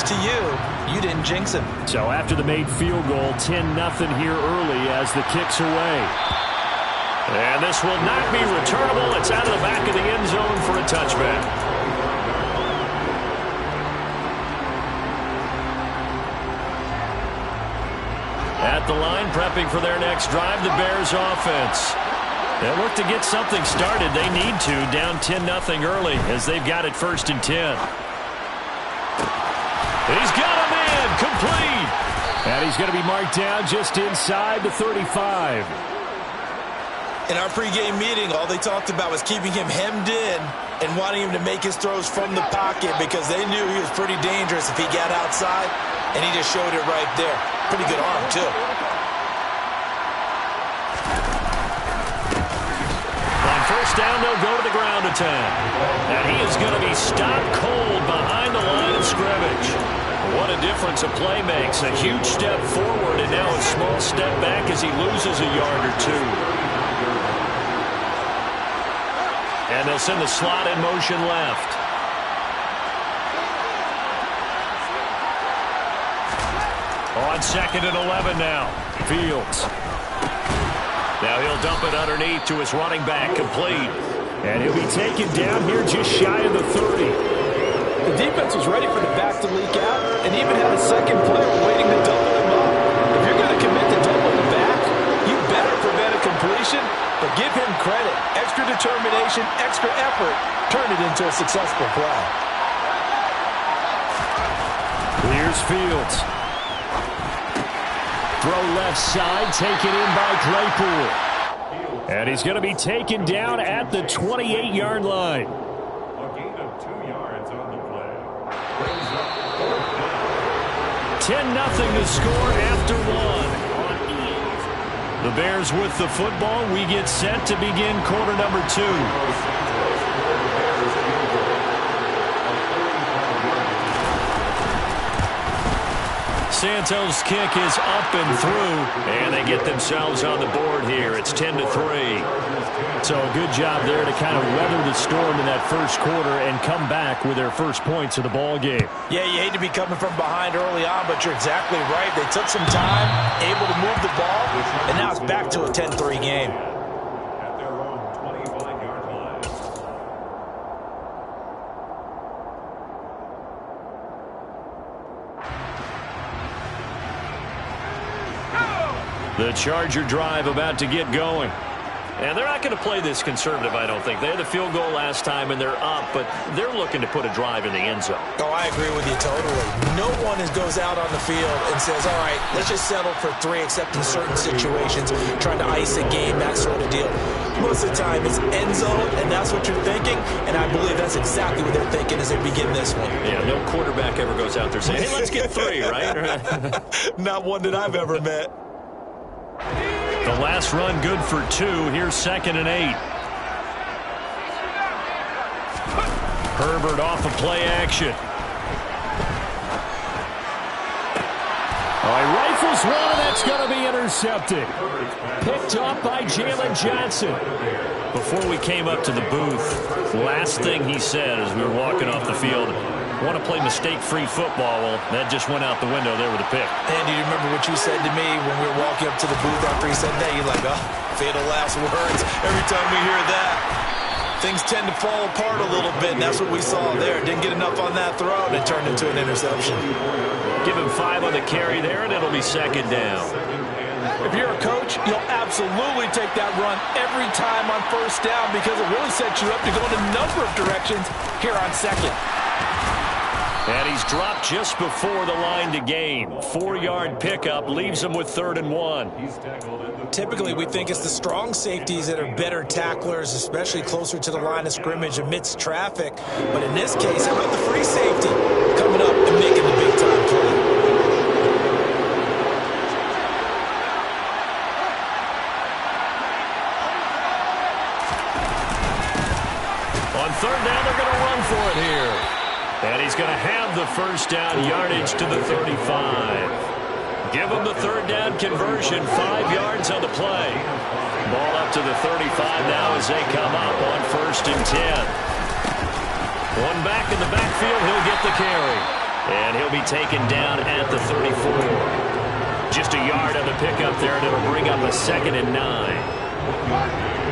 to you, you didn't jinx him. So after the made field goal, 10-0 here early as the kick's away. And this will not be returnable. It's out of the back of the end zone for a touchback. At the line, prepping for their next drive, the Bears offense. They'll look to get something started. They need to, down 10-0 early as they've got it 1st and 10. He's got him in, complete. And he's going to be marked down just inside the 35. In our pregame meeting, all they talked about was keeping him hemmed in and wanting him to make his throws from the pocket because they knew he was pretty dangerous if he got outside, and he just showed it right there. Pretty good arm, too. On 1st down, they'll go to the ground attack. And he is going to be stopped cold behind the line of scrimmage. What a difference a play makes. A huge step forward and now a small step back as he loses a yard or two. And they'll send the slot in motion left. On 2nd and 11 now. Fields. Now he'll dump it underneath to his running back, complete. And he'll be taken down here just shy of the 30. The defense was ready for the back to leak out and even had a second player waiting to double him up. If you're going to commit to doubling the back, you better prevent a completion, but give him credit. Extra determination, extra effort, turn it into a successful play. Here's Fields. Throw left side, taken in by Claypool. And he's going to be taken down at the 28-yard line. A gain of 2 yards on the play. 10-0 to score after 1. The Bears with the football. We get set to begin quarter number 2. Santos' kick is up and through, and they get themselves on the board here. It's 10-3. So a good job there to kind of weather the storm in that first quarter and come back with their first points of the ball game. Yeah, you hate to be coming from behind early on, but you're exactly right. They took some time, able to move the ball, and now it's back to a 10-3 game. At their own 25-yard line. The Charger drive about to get going. And they're not going to play this conservative, I don't think. They had the field goal last time, and they're up, but they're looking to put a drive in the end zone. Oh, I agree with you totally. No one goes out on the field and says, all right, let's just settle for 3, except in certain situations, trying to ice a game, that sort of deal. Most of the time, it's end zone, and that's what you're thinking, and I believe that's exactly what they're thinking as they begin this one. Yeah, no quarterback ever goes out there saying, hey, let's get 3, right? Not one that I've ever met. The last run good for 2. Here's 2nd and 8. Herbert off of play action. He rifles one, and that's going to be intercepted. Picked off by Jalen Johnson. Before we came up to the booth, the last thing he said as we were walking off the field, want to play mistake-free football. Well, that just went out the window there with a pick. Andy, you remember what you said to me when we were walking up to the booth after he said that? You're like, oh, fatal last words. Every time we hear that, things tend to fall apart a little bit, and that's what we saw there. Didn't get enough on that throw, and it turned into an interception. Give him 5 on the carry there, and it'll be 2nd down. If you're a coach, you'll absolutely take that run every time on 1st down because it really sets you up to go in a number of directions here on 2nd. And he's dropped just before the line to gain. 4-yard pickup leaves him with 3rd and 1. Typically, we think it's the strong safeties that are better tacklers, especially closer to the line of scrimmage amidst traffic. But in this case, how about the free safety coming up and making the big-time play? On 3rd down, they're going to run for it here. And he's going to have the 1st down yardage to the 35. Give him the 3rd down conversion, 5 yards on the play. Ball up to the 35 now as they come up on 1st and 10. One back in the backfield, he'll get the carry. And he'll be taken down at the 34. Just a yard on the pickup there, and it'll bring up a 2nd and 9.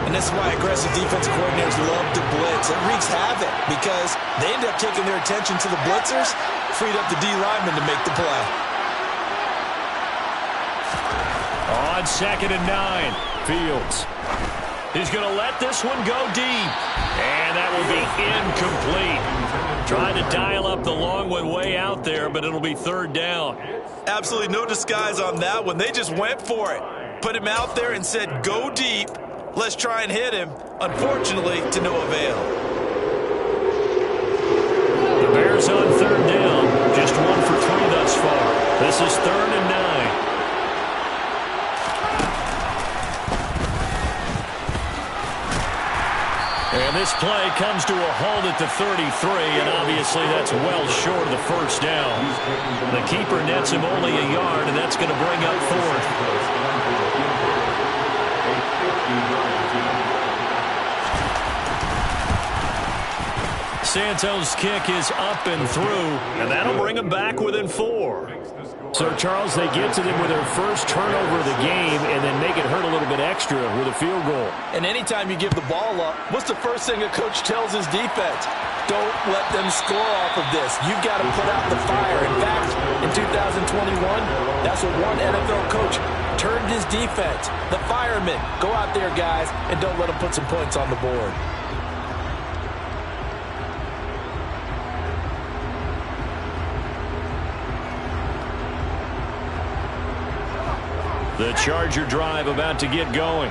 And that's why aggressive defensive coordinators love to blitz. It wreaks havoc because they end up taking their attention to the blitzers, freed up the D lineman to make the play. On 2nd and 9, Fields. He's going to let this one go deep. And that will be incomplete. Trying to dial up the long one way out there, but it'll be 3rd down. Absolutely no disguise on that one. They just went for it. Put him out there and said, go deep. Let's try and hit him. Unfortunately, to no avail. The Bears on 3rd down. Just 1 for 3 thus far. This is 3rd and 9. And this play comes to a halt at the 33, and obviously that's well short of the 1st down. The keeper nets him only a yard, and that's going to bring up 4th. Santos' kick is up and through, and that'll bring them back within 4. So, Charles, they get to them with their first turnover of the game and then make it hurt a little bit extra with a field goal. And anytime you give the ball up, what's the first thing a coach tells his defense? Don't let them score off of this. You've got to put out the fire. In fact, in 2021, that's what one NFL coach turned his defense. The firemen. Go out there, guys, and don't let them put some points on the board. The Charger drive about to get going.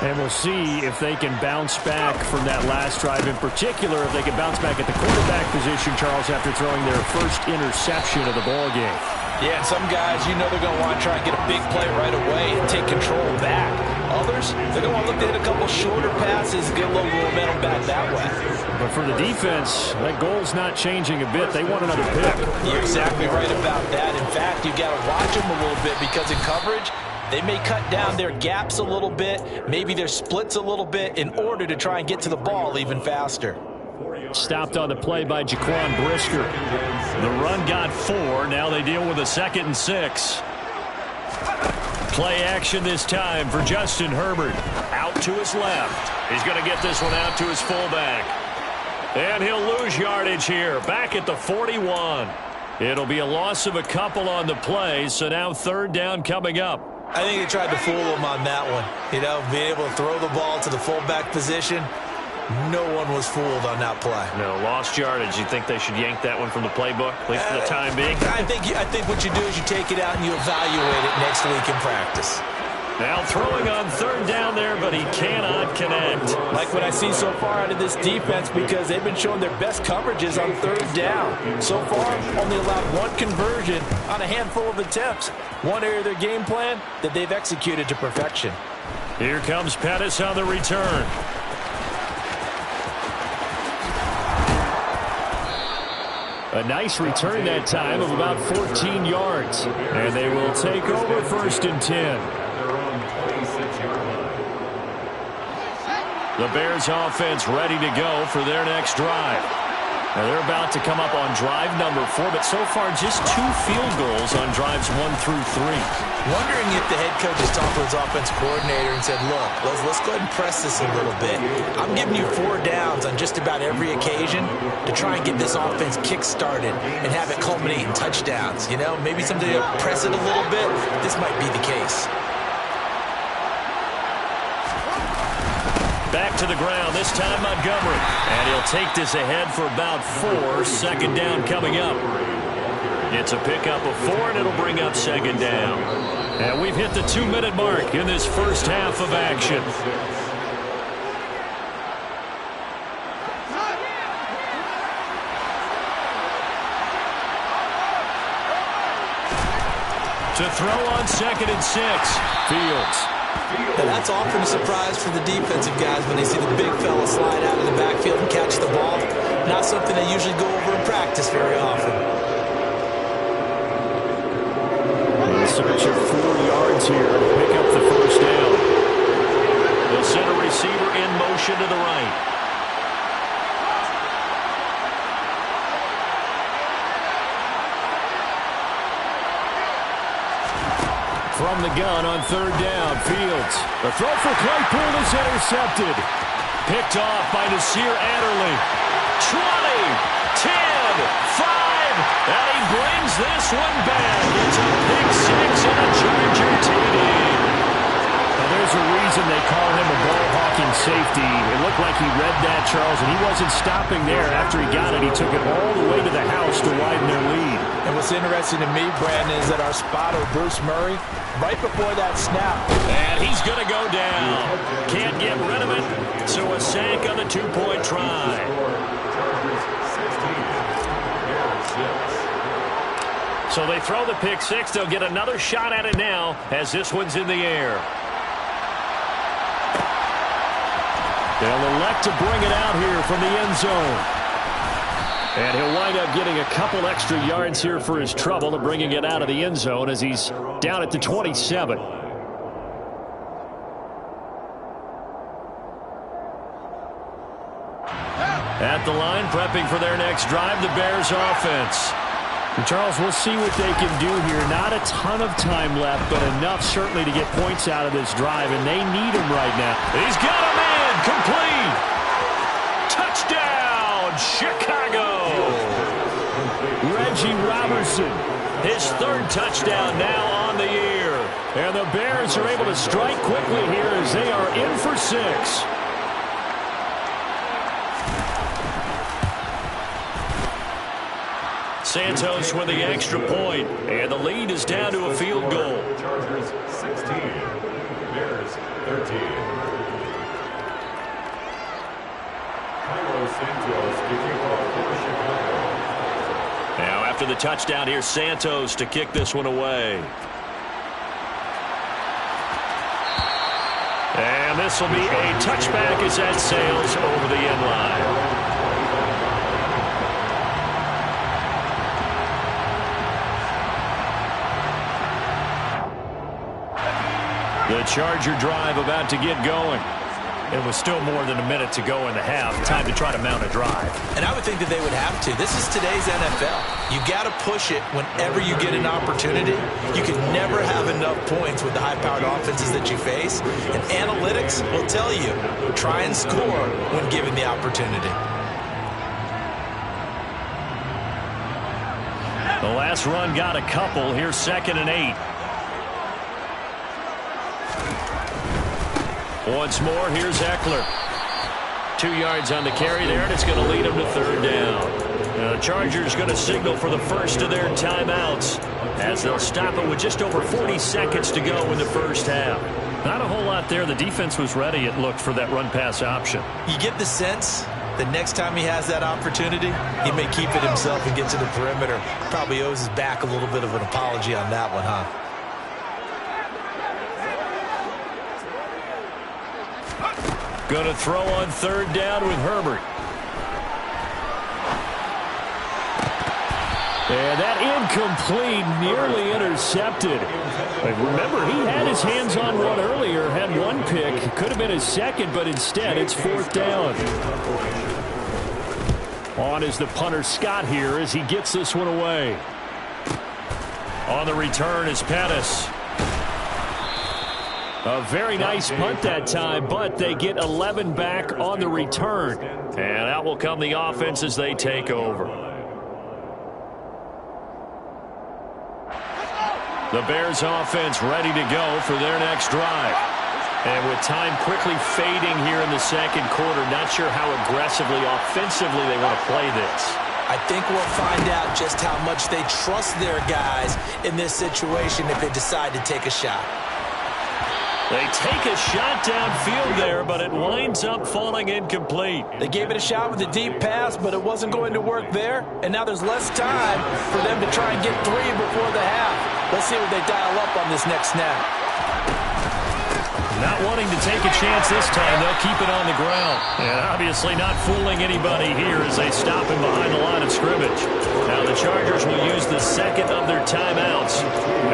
And we'll see if they can bounce back from that last drive. In particular, if they can bounce back at the quarterback position, Charles, after throwing their first interception of the ball game. Yeah, and some guys, you know they're going to want to try and get a big play right away and take control back. Others, they're going to want to look to hit a couple shorter passes and get a little momentum back that way. But for the defense, that goal's not changing a bit. They want another pick. You're exactly right about that. In fact, you've got to watch them a little bit because in coverage, they may cut down their gaps a little bit, maybe their splits a little bit in order to try and get to the ball even faster. Stopped on the play by Jaquan Brisker. The run got 4. Now they deal with a 2nd and 6. Play action this time for Justin Herbert. Out to his left. He's going to get this one out to his fullback. And he'll lose yardage here. Back at the 41. It'll be a loss of a couple on the play, so now 3rd down coming up. I think they tried to fool him on that one. You know, being able to throw the ball to the fullback position. No one was fooled on that play. No, lost yardage. You think they should yank that one from the playbook, at least for the time being? I think what you do is you take it out and you evaluate it next week in practice. Now throwing on 3rd down there, but he cannot connect. Like what I see so far out of this defense because they've been showing their best coverages on 3rd down. So far, only allowed 1 conversion on a handful of attempts. One area of their game plan that they've executed to perfection. Here comes Pettis on the return. A nice return that time of about 14 yards. And they will take over 1st and 10. The Bears offense ready to go for their next drive. Now they're about to come up on drive number 4, but so far just 2 field goals on drives 1 through 3. Wondering if the head coach has talked to his offense coordinator and said, look, let's go ahead and press this a little bit. I'm giving you 4 downs on just about every occasion to try and get this offense kick-started and have it culminate in touchdowns. You know, maybe something to press it a little bit. This might be the case. Back to the ground, this time Montgomery. And he'll take this ahead for about 4. 2nd down coming up. It's a pickup of 4, and it'll bring up 2nd down. And we've hit the 2-minute mark in this first half of action. To throw on 2nd and 6, Fields. Now that's often a surprise for the defensive guys when they see the big fella slide out of the backfield and catch the ball. Not something they usually go over in practice very often. A search of 4 yards here to pick up the 1st down. The center receiver in motion to the right. From the gun on third down, Fields. The throw for Claypool is intercepted. Picked off by Nasir Adderley. 20, 10, 5, and he brings this one back. It's a pick six and a Charger TD. Now, there's a reason they call him a ball-hawking safety. It looked like he read that, Charles, and he wasn't stopping there. After he got it, he took it all the way to the house to widen their lead. And what's interesting to me, Brandon, is that our spotter, Bruce Murray, right before that snap. And he's going to go down. Can't get rid of it, so a sack on the two-point try. So they throw the pick six. They'll get another shot at it now as this one's in the air. They'll elect to bring it out here from the end zone. And he'll wind up getting a couple extra yards here for his trouble and bringing it out of the end zone as he's down at the 27. At the line, prepping for their next drive, the Bears offense. And Charles, we'll see what they can do here. Not a ton of time left, but enough certainly to get points out of this drive, and they need him right now. He's got a man, complete. Touchdown, Chicago. Reggie Robertson, his third touchdown now on the year. And the Bears are able to strike quickly here as they are in for 6. Santos with the extra point, and the lead is down to a field goal. Chargers 16, Bears 13. Cairo Santos to kick off for Chicago. Now after the touchdown, here's Santos to kick this one away. And this will be a touchback as that sails over the end line. The Charger drive about to get going. It was still more than a minute to go in the half. Time to try to mount a drive. And I would think that they would have to. This is today's NFL. You got to push it whenever you get an opportunity. You can never have enough points with the high-powered offenses that you face. And analytics will tell you, try and score when given the opportunity. The last run got a couple. Here's 2nd and 8. Once more, here's Eckler. 2 yards on the carry there, and it's going to lead him to third down. Now, the Chargers going to signal for the first of their timeouts as they'll stop it with just over 40 seconds to go in the first half. Not a whole lot there. The defense was ready, it looked, for that run-pass option. You get the sense that next time he has that opportunity, he may keep it himself and get to the perimeter. Probably owes his back a little bit of an apology on that one, huh? Going to throw on third down with Herbert. And that incomplete, nearly intercepted. But remember, he had his hands on one earlier, had one pick. Could have been his second, but instead it's 4th down. On is the punter Scott here as he gets this one away. On the return is Pettis. A very nice punt that time, but they get 11 back on the return. And out will come the offense as they take over. The Bears offense ready to go for their next drive. And with time quickly fading here in the second quarter, not sure how aggressively, offensively they want to play this. I think we'll find out just how much they trust their guys in this situation if they decide to take a shot. They take a shot downfield there, but it winds up falling incomplete. They gave it a shot with a deep pass, but it wasn't going to work there. And now there's less time for them to try and get 3 before the half. Let's see what they dial up on this next snap. Not wanting to take a chance this time, they'll keep it on the ground. And obviously not fooling anybody here as they stop him behind the line of scrimmage. Now the Chargers will use the second of their timeouts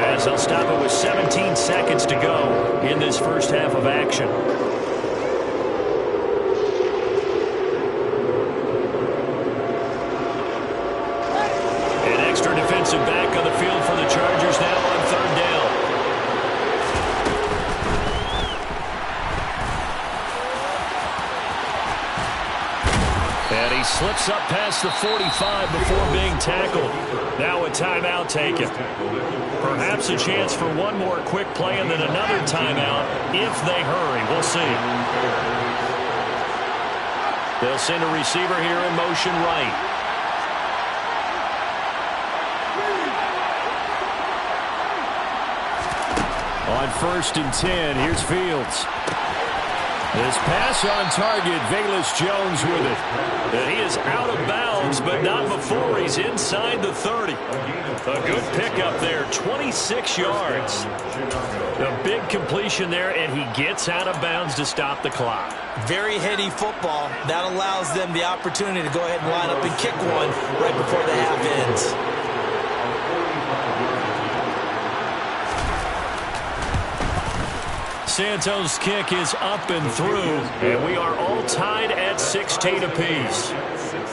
as they'll stop it with 17 seconds to go in this first half of action. An extra defensive back on the field for the Chargers now on third down. Slips up past the 45 before being tackled. Now a timeout taken. Perhaps a chance for one more quick play and then another timeout if they hurry. We'll see. They'll send a receiver here in motion right. On 1st and 10, here's Fields. This pass on target, Velus Jones with it. And he is out of bounds, but not before he's inside the 30. A good pickup there, 26 yards. A big completion there, and he gets out of bounds to stop the clock. Very heady football. That allows them the opportunity to go ahead and line up and kick one right before the half ends. Santos' kick is up and through, and we are all tied at 16 apiece.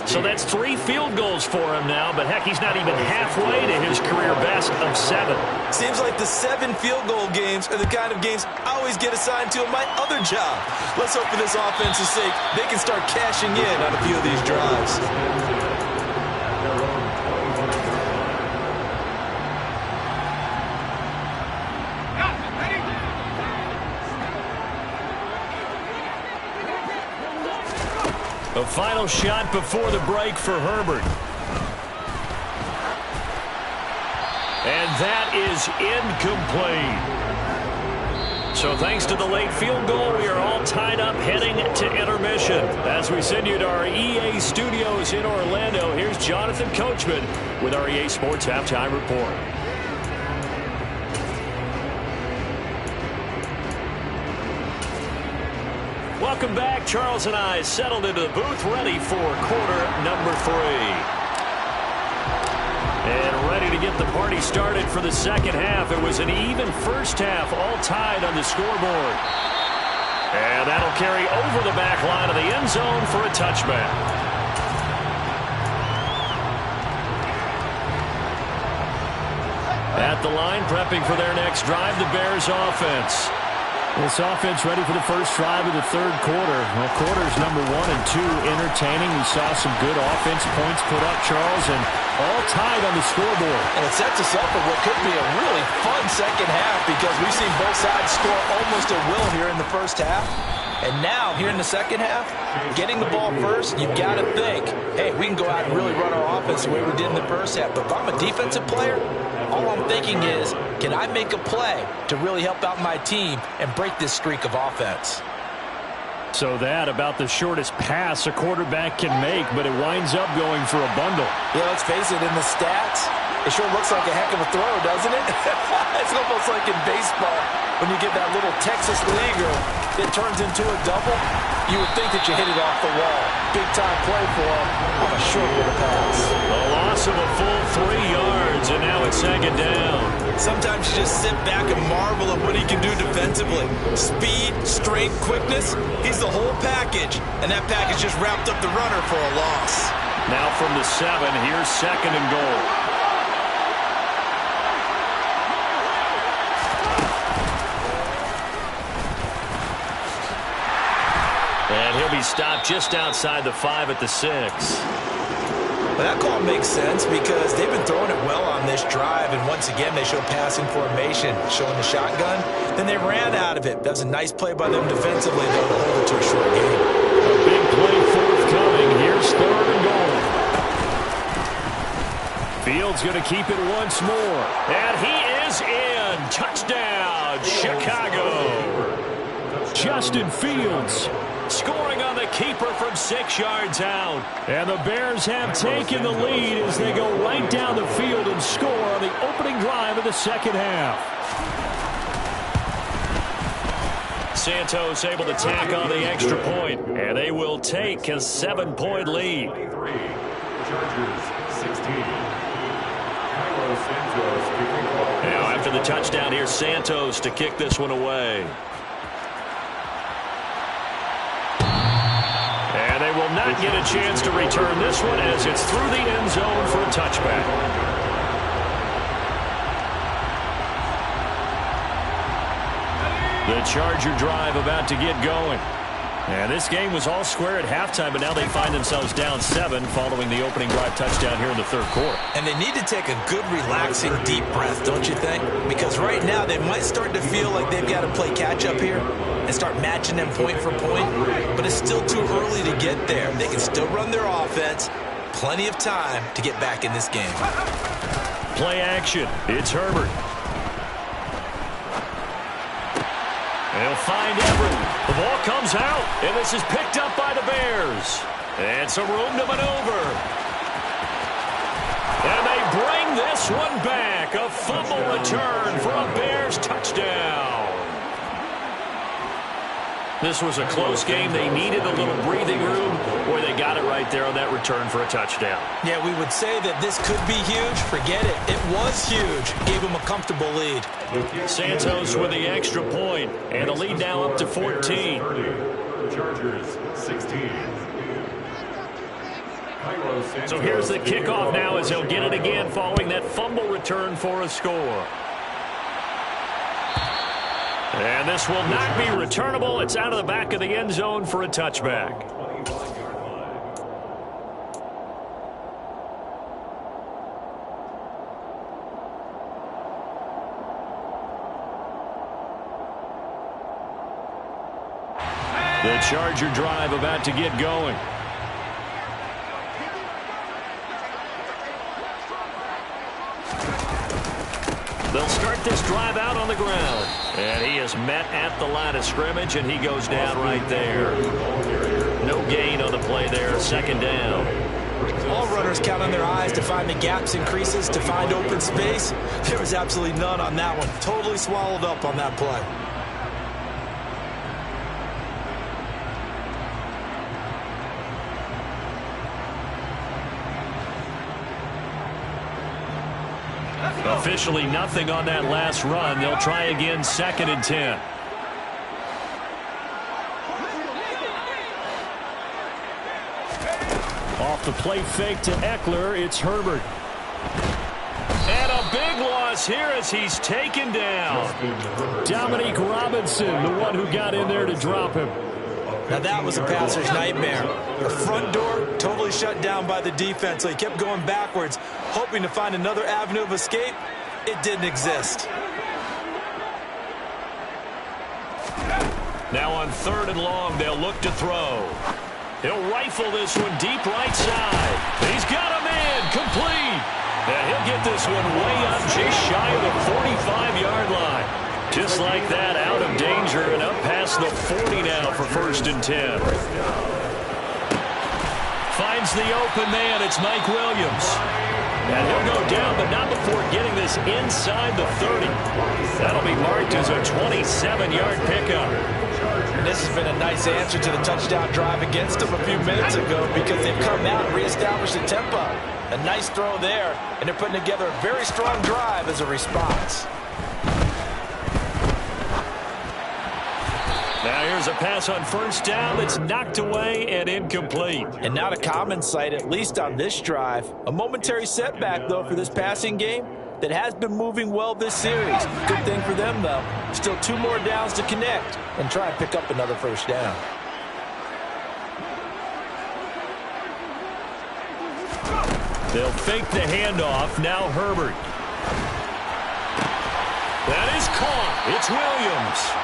So that's 3 field goals for him now, but heck, he's not even halfway to his career best of 7. Seems like the 7 field goal games are the kind of games I always get assigned to in my other job. Let's hope for this offense's sake they can start cashing in on a few of these drives. A final shot before the break for Herbert. And that is incomplete. So thanks to the late field goal, we are all tied up heading to intermission. As we send you to our EA studios in Orlando, here's Jonathan Coachman with our EA Sports Halftime Report. Welcome back. Charles and I settled into the booth, ready for quarter number 3. And ready to get the party started for the second half. It was an even first half, all tied on the scoreboard. And that'll carry over the back line of the end zone for a touchback. At the line, prepping for their next drive, the Bears offense. This offense ready for the first drive of the third quarter. Well, quarters number 1 and 2 entertaining. We saw some good offense points put up, Charles, and all tied on the scoreboard. And it sets us up for what could be a really fun second half because we've seen both sides score almost at will here in the first half. And now, here in the second half, getting the ball first, you've got to think, hey, we can go out and really run our offense the way we did in the first half. But if I'm a defensive player, all I'm thinking is, can I make a play to really help out my team and break this streak of offense? So that about the shortest pass a quarterback can make, but it winds up going for a bundle. Yeah, let's face it, in the stats, it sure looks like a heck of a throw, doesn't it? It's almost like in baseball when you get that little Texas leaguer that turns into a double. You would think that you hit it off the wall. Big-time play for him on a short little pass. A loss of a full 3 yards, and now it's second down. Sometimes you just sit back and marvel at what he can do defensively. Speed, strength, quickness, he's the whole package. And that package just wrapped up the runner for a loss. Now from the 7, here's second and goal. And he'll be stopped just outside the 5 at the 6. Well, that call makes sense because they've been throwing it well on this drive, and once again they show passing formation, showing the shotgun. Then they ran out of it. That was a nice play by them defensively, though, to hold it to a short game. A big play forthcoming. Here's third and goal. Fields going to keep it once more. And he is in. Touchdown, Chicago. Justin Fields scoring on the keeper from 6 yards out. And the Bears have taken the lead as they go right down the field and score on the opening drive of the second half. Santos able to tack on the extra point, and they will take a 7-point lead. Chargers 16. Now after the touchdown, here's Santos to kick this one away. And they will not get a chance to return this one as it's through the end zone for a touchback. The Charger drive about to get going. And this game was all square at halftime, but now they find themselves down 7 following the opening drive touchdown here in the third quarter. And they need to take a good, relaxing, deep breath, don't you think? Because right now they might start to feel like they've got to play catch-up here and start matching them point for point, but it's still too early to get there. They can still run their offense. Plenty of time to get back in this game. Play action. It's Herbert. They'll find Everett. The ball comes out, and this is picked up by the Bears. And some room to maneuver. And they bring this one back. A fumble return for a Bears touchdown. This was a close game. They needed a little breathing room, where they got it right there on that return for a touchdown. Yeah, we would say that this could be huge. Forget it. It was huge. Gave them a comfortable lead. Santos with the extra point, and a lead now up to 14. Chargers 16. So here's the kickoff now as he'll get it again following that fumble return for a score. And this will not be returnable. It's out of the back of the end zone for a touchback. The Charger drive about to get going. They'll start this drive out on the ground. And he is met at the line of scrimmage, and he goes down right there. No gain on the play there. Second down. All runners count on their eyes to find the gaps and creases, to find open space. There was absolutely none on that one. Totally swallowed up on that play. Officially nothing on that last run. They'll try again, 2nd and 10. Off the play fake to Eckler, it's Herbert. And a big loss here as he's taken down. Dominique Robinson, the one who got in there to drop him. Now that was a passer's nightmare. The front door totally shut down by the defense, so he kept going backwards, hoping to find another avenue of escape. It didn't exist. Now on 3rd and long, they'll look to throw. He'll rifle this one deep right side. He's got him in, complete. And he'll get this one way up just shy of the 45-yard line. Just like that, out of danger and up past the 40 now for 1st and 10. Finds the open man. It's Mike Williams. And he'll go down, but not before getting this inside the 30. That'll be marked as a 27-yard pickup. And this has been a nice answer to the touchdown drive against them a few minutes ago, because they've come out and reestablished the tempo. A nice throw there, and they're putting together a very strong drive as a response. Now here's a pass on 1st down that's knocked away and incomplete. And not a common sight, at least on this drive. A momentary setback, though, for this passing game that has been moving well this series. Good thing for them, though. Still 2 more downs to connect and try and pick up another 1st down. They'll fake the handoff. Now Herbert. That is caught. It's Williams.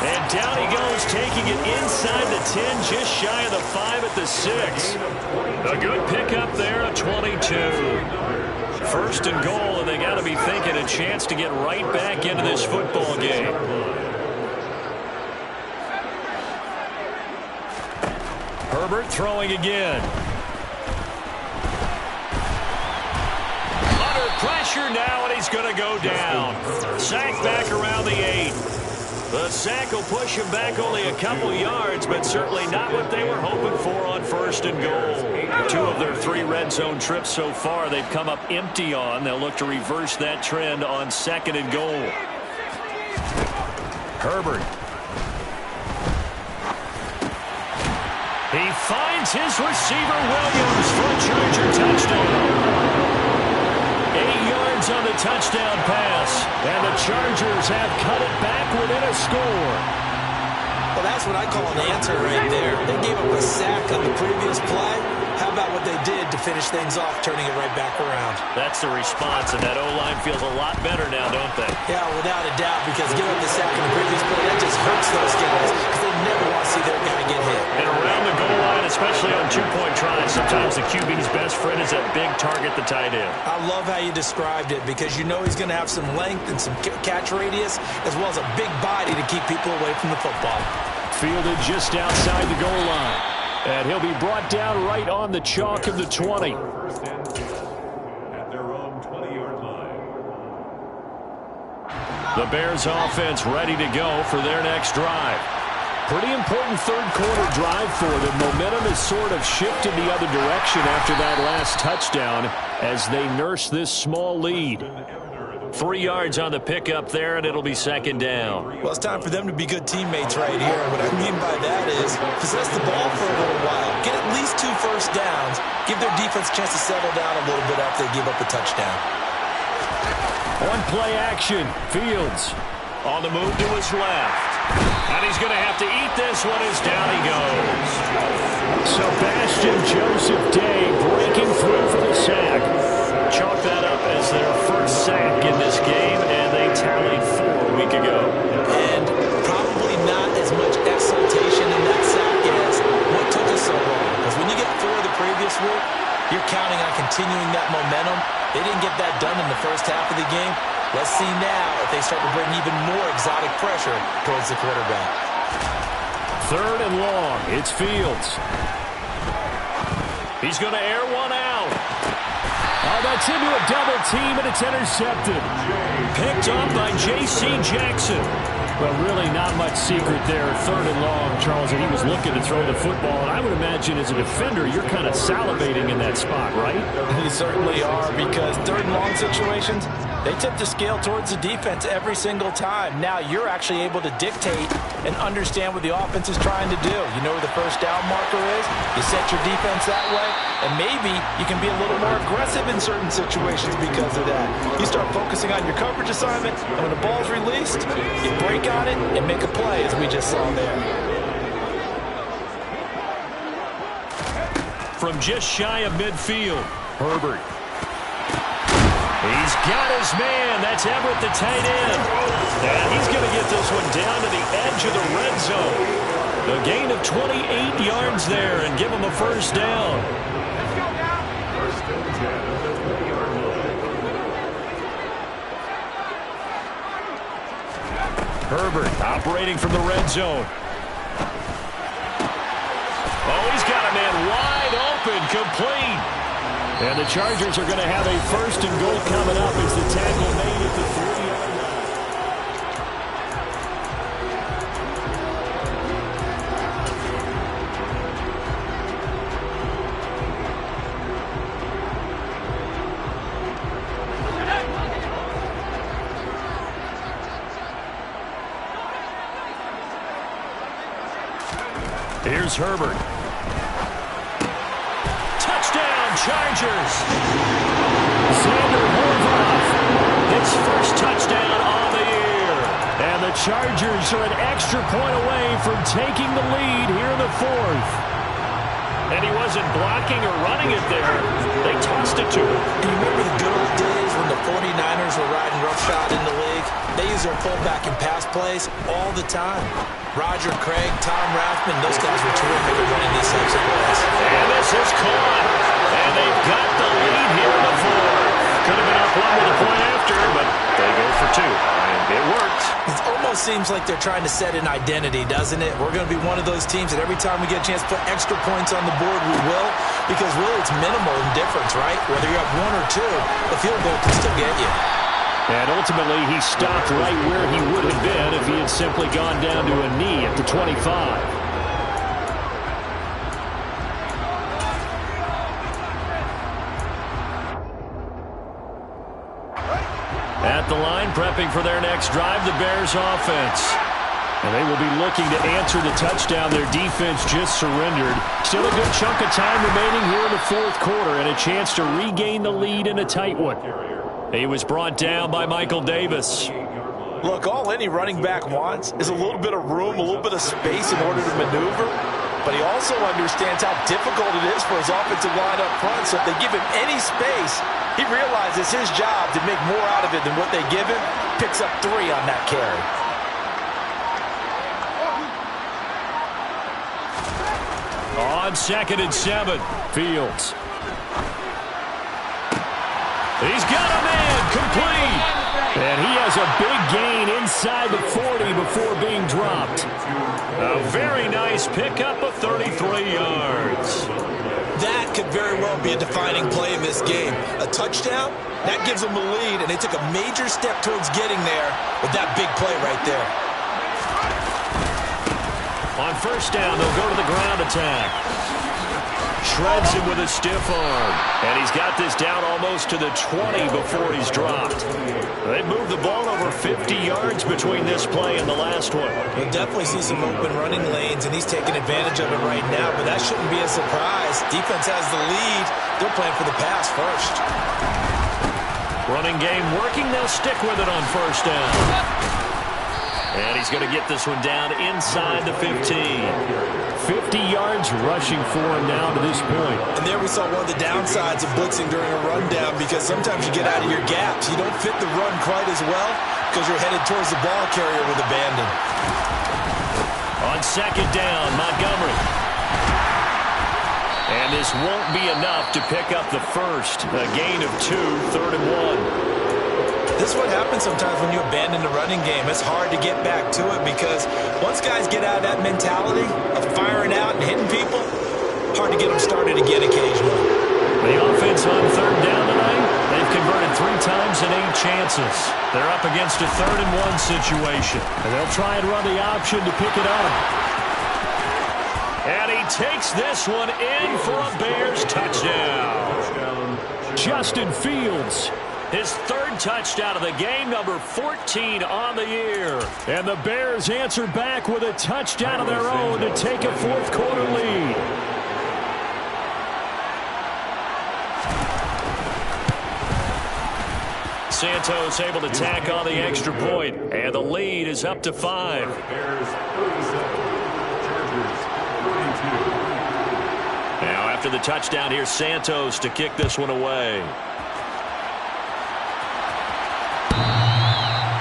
And down he goes, taking it inside the 10, just shy of the 5 at the 6. A good pickup there, a 22. 1st and goal, and they got to be thinking a chance to get right back into this football game. Herbert throwing again. Under pressure now, and he's going to go down. Sacked back around the 8. The sack will push him back only a couple yards, but certainly not what they were hoping for on 1st and goal. 2 of their 3 red zone trips so far they've come up empty on. They'll look to reverse that trend on 2nd and goal. Herbert. He finds his receiver, Williams, for a Charger touchdown. 8 yards on the touchdown pass, and the Chargers have cut it back within a score. Well, that's what I call an answer right there. They gave up a sack on the previous play. How about what they did to finish things off, turning it right back around? That's the response, and that O-line feels a lot better now, don't they? Yeah, without a doubt, because giving up the sack in the previous play, that just hurts those guys because they never want to see their guy get hit. And around the goal line, especially on two-point tries, sometimes the QB's best friend is that big target, the tight end. I love how you described it because you know he's going to have some length and some catch radius as well as a big body to keep people away from the football. Fielded just outside the goal line. And he'll be brought down right on the chalk of the 20. First and 10 at their own 20-yard line. The Bears offense ready to go for their next drive. Pretty important third-quarter drive for them. Momentum has sort of shifted the other direction after that last touchdown as they nurse this small lead. 3 yards on the pickup there, and it'll be second down. Well, it's time for them to be good teammates right here. What I mean by that is possess the ball for a little while. Get at least 2 first downs. Give their defense a chance to settle down a little bit after they give up a touchdown. On play action, Fields on the move to his left. And he's going to have to eat this one as down he goes. Sebastian Joseph Day breaking through for the sack. Chalk that up as their first sack in this game, and they tallied 4 a week ago. And probably not as much exultation in that sack as what took us so long. Because when you get 4 the previous week, you're counting on continuing that momentum. They didn't get that done in the first half of the game. Let's see now if they start to bring even more exotic pressure towards the quarterback. 3rd and long. It's Fields. He's going to air one out. Oh, that's into a double team, and it's intercepted. Picked up by J.C. Jackson. Well, really not much secret there. 3rd and long, Charles, and he was looking to throw the football. And I would imagine as a defender, you're kind of salivating in that spot, right? You certainly are, because 3rd and long situations, they tip the scale towards the defense every single time. Now you're actually able to dictate and understand what the offense is trying to do. You know where the first down marker is. You set your defense that way, and maybe you can be a little more aggressive in certain situations because of that. You start focusing on your coverage assignment, and when the ball's released, you break on it and make a play, as we just saw there. From just shy of midfield, Herbert. He's got his man. That's Everett, the tight end. And he's going to get this one down to the edge of the red zone. A gain of 28 yards there and give him a first down. First and 10 at the 20-yard line. Herbert operating from the red zone. Oh, he's got a man wide open, complete. And the Chargers are going to have a first and goal coming up as the tackle made at the 3-yard line. Here's Herbert. Chargers. Xander Horvath. His first touchdown on the year. And the Chargers are an extra point away from taking the lead here in the 4th. And he wasn't blocking or running it there. They tossed it to him. Do you remember the good old days when the 49ers were riding roughshod in the league? They use their fullback and pass plays all the time. Roger Craig, Tom Rathman, those guys were terrific at running these types of plays. And this is caught. And they've got the lead here in the 4th. Could have been up one with a point after, but they go for 2. And it worked. It almost seems like they're trying to set an identity, doesn't it? We're going to be one of those teams that every time we get a chance to put extra points on the board, we will. Because really it's minimal in difference, right? Whether you have 1 or 2, the field goal can still get you. And ultimately, he stopped right where he would have been if he had simply gone down to a knee at the 25. At the line, prepping for their next drive, the Bears offense. And they will be looking to answer the touchdown their defense just surrendered. Still a good chunk of time remaining here in the 4th quarter and a chance to regain the lead in a tight one. He was brought down by Michael Davis. Look, all any running back wants is a little bit of room, a little bit of space in order to maneuver. But he also understands how difficult it is for his offensive line up front. So if they give him any space, he realizes his job to make more out of it than what they give him. Picks up 3 on that carry. On 2nd and 7, Fields. He's got a man, complete. And he has a big gain inside the 40 before being dropped. A very nice pickup of 33 yards. That could very well be a defining play in this game. A touchdown, that gives them a lead, and they took a major step towards getting there with that big play right there. On 1st down, they'll go to the ground attack. Shreds him with a stiff arm. And he's got this down almost to the 20 before he's dropped. They moved the ball over 50 yards between this play and the last one. We'll definitely see some open running lanes, and he's taking advantage of it right now, but that shouldn't be a surprise. Defense has the lead. They're playing for the pass first. Running game working. They'll stick with it on 1st down. And he's going to get this one down inside the 15. 50 yards rushing for him now to this point. And there we saw one of the downsides of blitzing during a rundown, because sometimes you get out of your gaps. You don't fit the run quite as well because you're headed towards the ball carrier with abandon. On 2nd down, Montgomery. And this won't be enough to pick up the first. A gain of 2, 3rd and 1. This is what happens sometimes when you abandon the running game. It's hard to get back to it because once guys get out of that mentality of firing out and hitting people, hard to get them started again occasionally. The offense on 3rd down tonight, they've converted 3 times in 8 chances. They're up against a 3rd and 1 situation. And they'll try and run the option to pick it up. And he takes this one in for a Bears touchdown. Justin Fields. His 3rd touchdown of the game, number 14 on the year. And the Bears answer back with a touchdown of their own to take a 4th quarter lead. Santos able to tack on the extra point, and the lead is up to 5. Bears 37, Chargers 42. Now after the touchdown, here's Santos to kick this one away.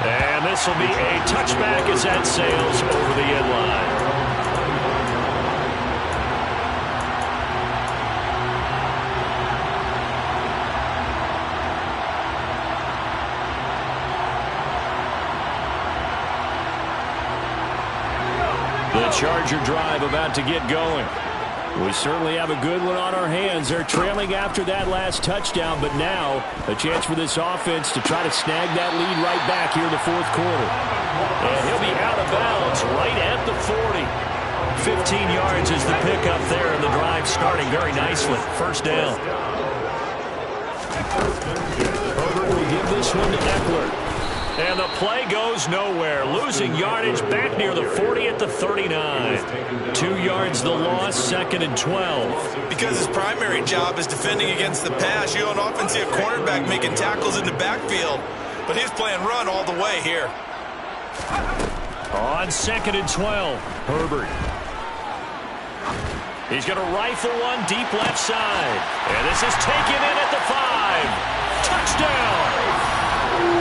And this will be a touchback as that sails over the end line. The Charger drive about to get going. We certainly have a good one on our hands. They're trailing after that last touchdown, but now a chance for this offense to try to snag that lead right back here in the 4th quarter. And he'll be out of bounds right at the 40. 15 yards is the pickup there, and the drive starting very nicely. 1st down. Herbert will give this one to Eckler. And the play goes nowhere. Losing yardage back near the 40 at the 39. 2 yards the loss, 2nd and 12. Because his primary job is defending against the pass, you don't often see a cornerback making tackles in the backfield. But he's playing run all the way here. On 2nd and 12, Herbert. He's going to rifle one deep left side. And this is taken in at the 5. Touchdown!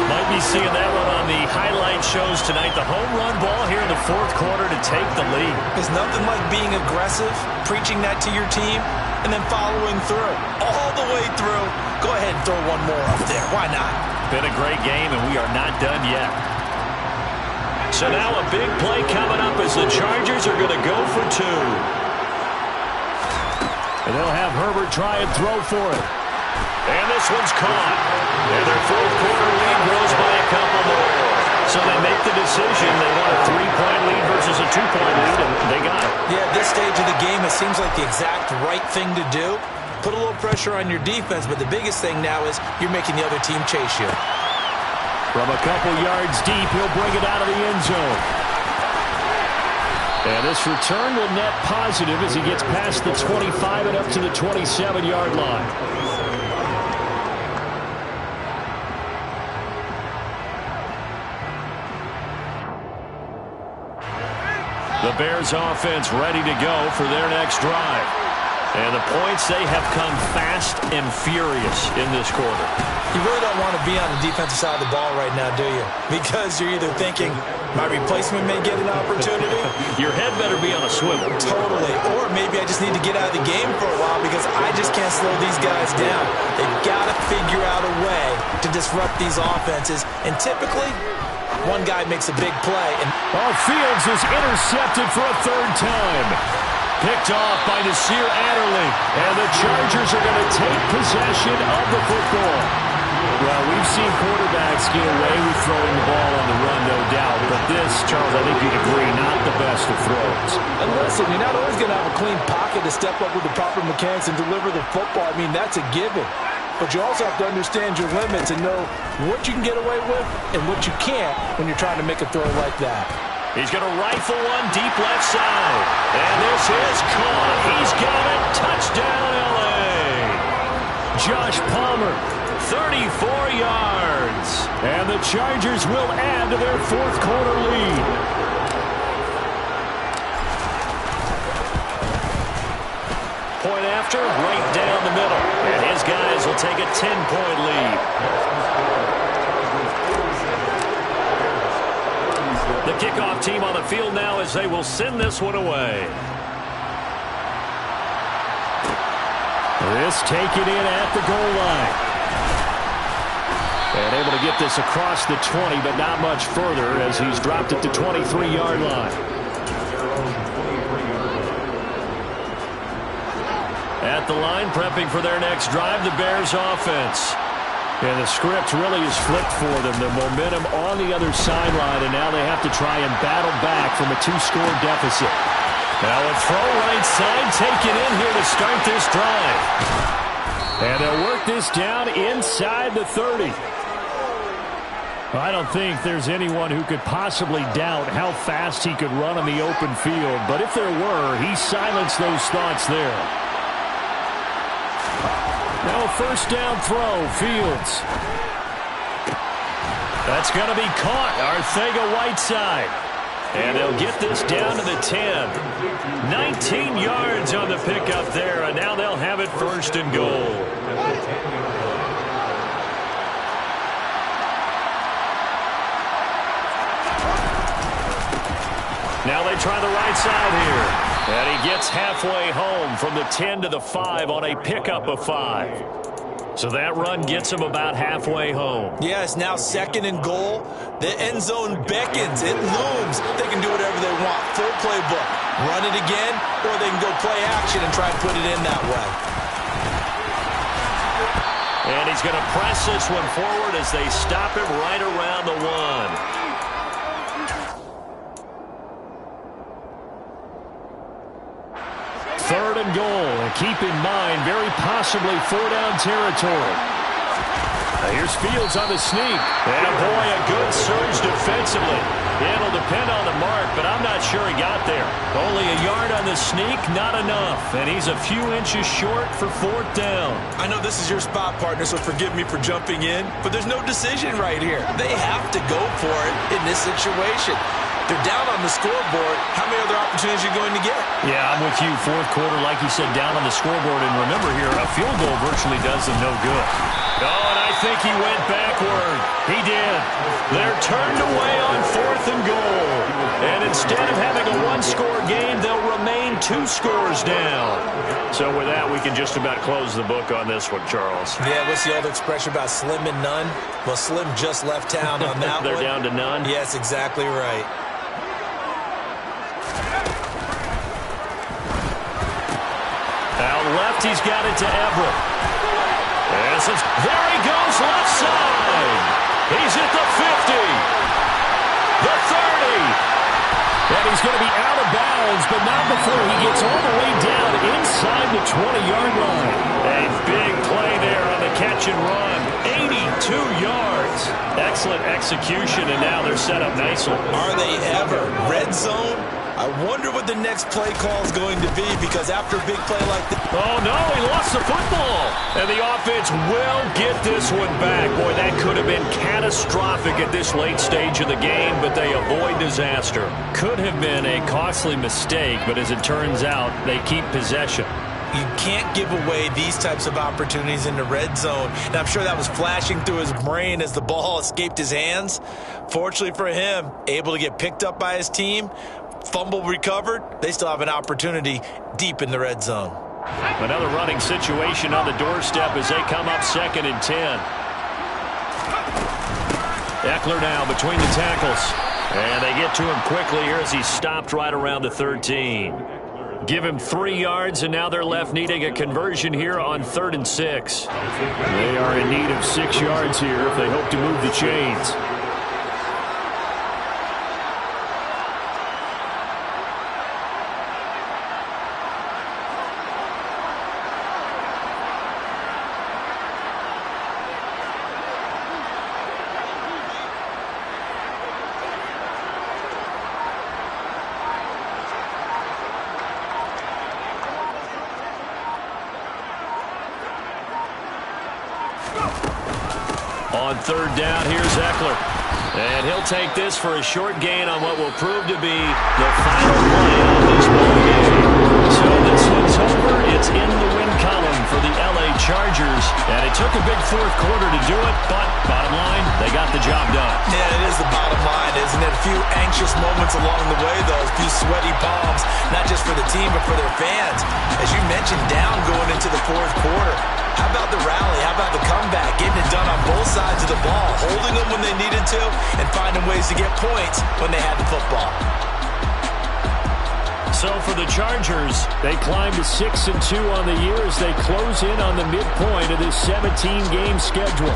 Might be seeing that one on the highlight shows tonight. The home run ball here in the 4th quarter to take the lead. There's nothing like being aggressive, preaching that to your team, and then following through. All the way through. Go ahead and throw one more up there. Why not? Been a great game, and we are not done yet. So now a big play coming up as the Chargers are going to go for 2. And they'll have Herbert try and throw for it. And this one's caught. And their 4th quarter lead grows by a couple more. So they make the decision. They want a 3-point lead versus a 2-point lead, and they got it. Yeah, at this stage of the game, it seems like the exact right thing to do. Put a little pressure on your defense, but the biggest thing now is you're making the other team chase you. From a couple yards deep, he'll bring it out of the end zone. And this return will net positive as he gets past the 25 and up to the 27-yard line. The Bears offense ready to go for their next drive. And the points, they have come fast and furious in this quarter. You really don't want to be on the defensive side of the ball right now, do you? Because you're either thinking, my replacement may get an opportunity. Your head better be on a swivel. Totally. Or maybe I just need to get out of the game for a while because I just can't slow these guys down. They've got to figure out a way to disrupt these offenses. And typically, one guy makes a big play. And Fields is intercepted for a third time. Picked off by Nasir Adderley. And the Chargers are going to take possession of the football. Well, we've seen quarterbacks get away with throwing the ball on the run, no doubt. But this, Charles, I think you'd agree, not the best of throws. And listen, you're not always going to have a clean pocket to step up with the proper mechanics and deliver the football. I mean, that's a given. But you also have to understand your limits and know what you can get away with and what you can't when you're trying to make a throw like that. He's going to rifle one deep left side. And this is caught. He's got it. Touchdown, L.A. Josh Palmer, 34 yards. And the Chargers will add to their fourth quarter lead. Point after, right down the middle. And his guys will take a 10-point lead. The kickoff team on the field now as they will send this one away. This taken in at the goal line. And able to get this across the 20, but not much further as he's dropped it to 23-yard line. At the line, prepping for their next drive, the Bears offense. And the script really is flipped for them. The momentum on the other sideline, and now they have to try and battle back from a 2-score deficit. Now a throw right side taken in here to start this drive. And they'll work this down inside the 30. I don't think there's anyone who could possibly doubt how fast he could run on the open field. But if there were, he silenced those thoughts there. Now a first down throw, Fields. That's going to be caught, Arcega-Whiteside. And they'll get this down to the 10. 19 yards on the pickup there, and now they'll have it first and goal. Now they try the right side here. And he gets halfway home from the 10 to the 5 on a pickup of 5. So that run gets him about halfway home. Yeah, it's now second and goal. The end zone beckons. It looms. They can do whatever they want. Full playbook. Run it again, or they can go play action and try and put it in that way. And he's going to press this one forward as they stop him right around the 1. Third and goal. And keep in mind, very possibly 4-down territory. Now here's Fields on the sneak. And boy, a good surge defensively. It'll depend on the mark, but I'm not sure he got there. Only a yard on the sneak, not enough. And he's a few inches short for 4th down. I know this is your spot, partner, so forgive me for jumping in, but there's no decision right here. They have to go for it in this situation. They're down on the scoreboard. How many other opportunities are you going to get? Yeah, I'm with you. Fourth quarter, like you said, down on the scoreboard. And remember here, a field goal virtually does them no good. Oh, and I think he went backward. He did. They're turned away on 4th and goal. And instead of having a 1-score game, they'll remain 2 scores down. So with that, we can just about close the book on this one, Charles. Yeah, what's the old expression about slim and none? Well, Slim just left town on that They're one. down to none? Yes, exactly right. Out left, he's got it to Everett. There he goes, left side. He's at the 50. The 30. And he's going to be out of bounds, but not before he gets all the way down inside the 20-yard line. A big play there on the catch and run. 82 yards. Excellent execution, and now they're set up nicely. Are they ever? Red zone, I wonder what the next play call is going to be, because after a big play like this... Oh, no, he lost the football. And the offense will get this one back. Boy, that could have been catastrophic at this late stage of the game, but they avoid disaster. Could have been a costly mistake, but as it turns out, they keep possession. You can't give away these types of opportunities in the red zone. And I'm sure that was flashing through his brain as the ball escaped his hands. Fortunately for him, able to get picked up by his team, fumble recovered. They still have an opportunity deep in the red zone. Another running situation on the doorstep as they come up 2nd and 10. Eckler now between the tackles. And they get to him quickly here as he's stopped right around the 13. Give him 3 yards, and now they're left needing a conversion here on 3rd and 6. They are in need of 6 yards here if they hope to move the chains. On 3rd down, here's Eckler. And he'll take this for a short gain on what will prove to be the final play of this ball game. So this one's over. It's in the win column for the LA Chargers. And it took a big 4th quarter to do it, but bottom line, they got the job done. Yeah, it is the bottom line, isn't it? A few anxious moments along the way, though. A few sweaty palms, not just for the team, but for their fans. As you mentioned, down going into the 4th quarter. How about the rally? How about the comeback? Getting it done on both sides of the ball, holding them when they needed to, and finding ways to get points when they had the football. So for the Chargers, they climb to 6-2 on the year as they close in on the midpoint of this 17-game schedule.